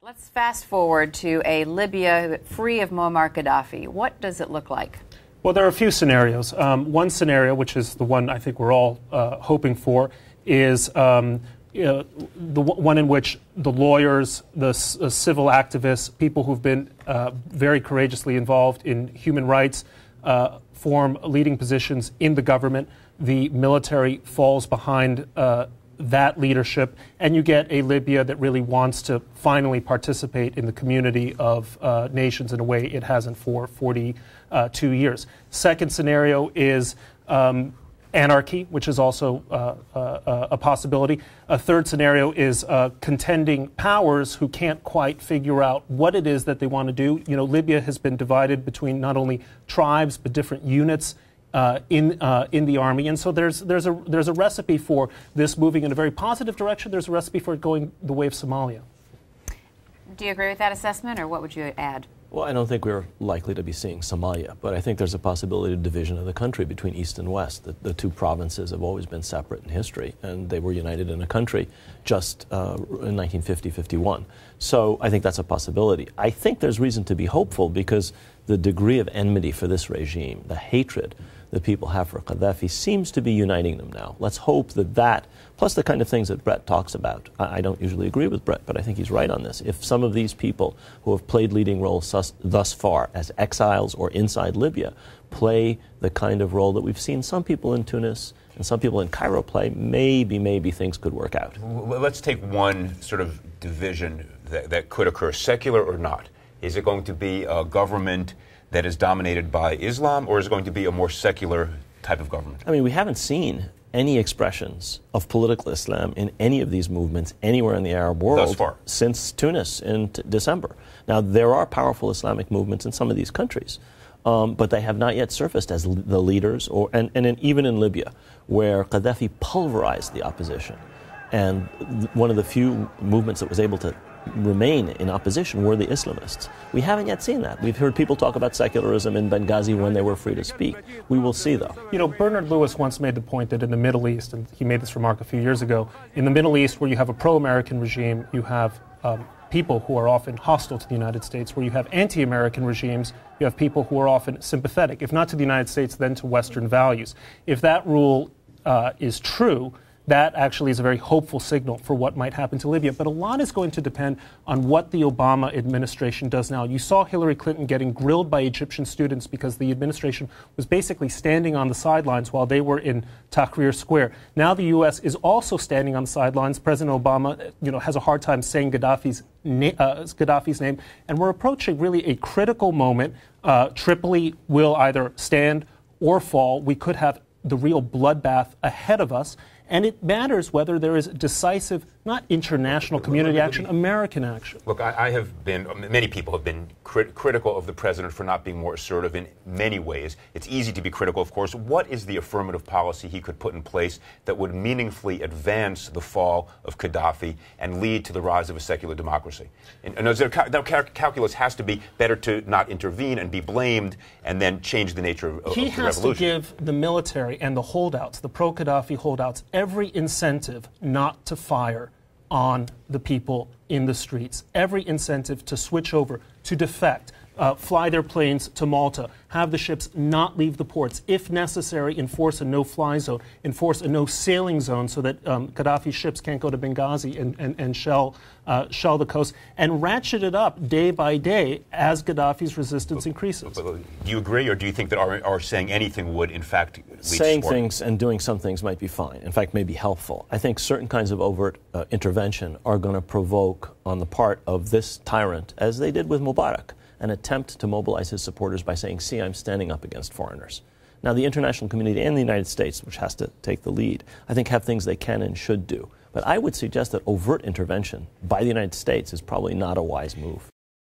Let's fast forward to a Libya free of Muammar Gadhafi. What does it look like? Well, there are a few scenarios. One scenario, which is the one I think we're all hoping for, is the one in which the lawyers, the civil activists, people who've been very courageously involved in human rights, form leading positions in the government. The military falls behind that leadership, and you get a Libya that really wants to finally participate in the community of nations in a way it hasn't for 42 years. Second scenario is anarchy, which is also a possibility. A third scenario is contending powers who can't quite figure out what it is that they want to do. You know, Libya has been divided between not only tribes but different units in the army, and so there's a recipe for this moving in a very positive direction. There's a recipe for it going the way of Somalia. Do you agree with that assessment, or what would you add? Well, I don't think we're likely to be seeing Somalia, but I think there's a possibility of division of the country between East and West. The two provinces have always been separate in history, and they were united in a country just in 1950-51. So I think that's a possibility. I think there's reason to be hopeful because the degree of enmity for this regime, the hatred that people have for Gadhafi, seems to be uniting them now. Let's hope that plus the kind of things that Bret talks about. I don't usually agree with Bret, but I think he's right on this. If some of these people who have played leading roles thus far as exiles or inside Libya play the kind of role that we've seen some people in Tunis and some people in Cairo play, maybe things could work out. Let's take one sort of division that could occur, secular or not. Is it going to be a government that is dominated by Islam, or is it going to be a more secular type of government? I mean, we haven't seen any expressions of political Islam in any of these movements anywhere in the Arab world since Tunis in December. Now, there are powerful Islamic movements in some of these countries, but they have not yet surfaced as the leaders, even in Libya, where Gadhafi pulverized the opposition. And one of the few movements that was able to remain in opposition were the Islamists. We haven't yet seen that. We've heard people talk about secularism in Benghazi when they were free to speak. We will see, though. You know, Bernard Lewis once made the point that in the Middle East, and he made this remark a few years ago, in the Middle East where you have a pro-American regime, you have people who are often hostile to the United States. Where you have anti-American regimes, you have people who are often sympathetic, if not to the United States, then to Western values. If that rule is true, that actually is a very hopeful signal for what might happen to Libya. But a lot is going to depend on what the Obama administration does now. You saw Hillary Clinton getting grilled by Egyptian students because the administration was basically standing on the sidelines while they were in Tahrir Square. Now the U.S. is also standing on the sidelines. President Obama, has a hard time saying Gadhafi's name. And we're approaching really a critical moment. Tripoli will either stand or fall. We could have the real bloodbath ahead of us. And it matters whether there is decisive, not international community action, American action. Look, many people have been critical of the president for not being more assertive in many ways. It's easy to be critical, of course. What is the affirmative policy he could put in place that would meaningfully advance the fall of Gadhafi and lead to the rise of a secular democracy? And that calculus has to be better to not intervene and be blamed and then change the nature of the revolution. He has to give the military and the holdouts, the pro-Gadhafi holdouts, every incentive not to fire on the people in the streets, every incentive to switch over, to defect, fly their planes to Malta, have the ships not leave the ports, if necessary, enforce a no-fly zone, enforce a no-sailing zone so that Gadhafi's ships can't go to Benghazi and shell the coast, and ratchet it up day by day as Gadhafi's resistance increases. Do you agree, or do you think that our saying anything would, in fact, lead to saying things and doing some things might be fine, in fact, may be helpful. I think certain kinds of overt intervention are going to provoke on the part of this tyrant, as they did with Mubarak, an attempt to mobilize his supporters by saying, see, I'm standing up against foreigners. Now, the international community and the United States, which has to take the lead, I think have things they can and should do. But I would suggest that overt intervention by the United States is probably not a wise move.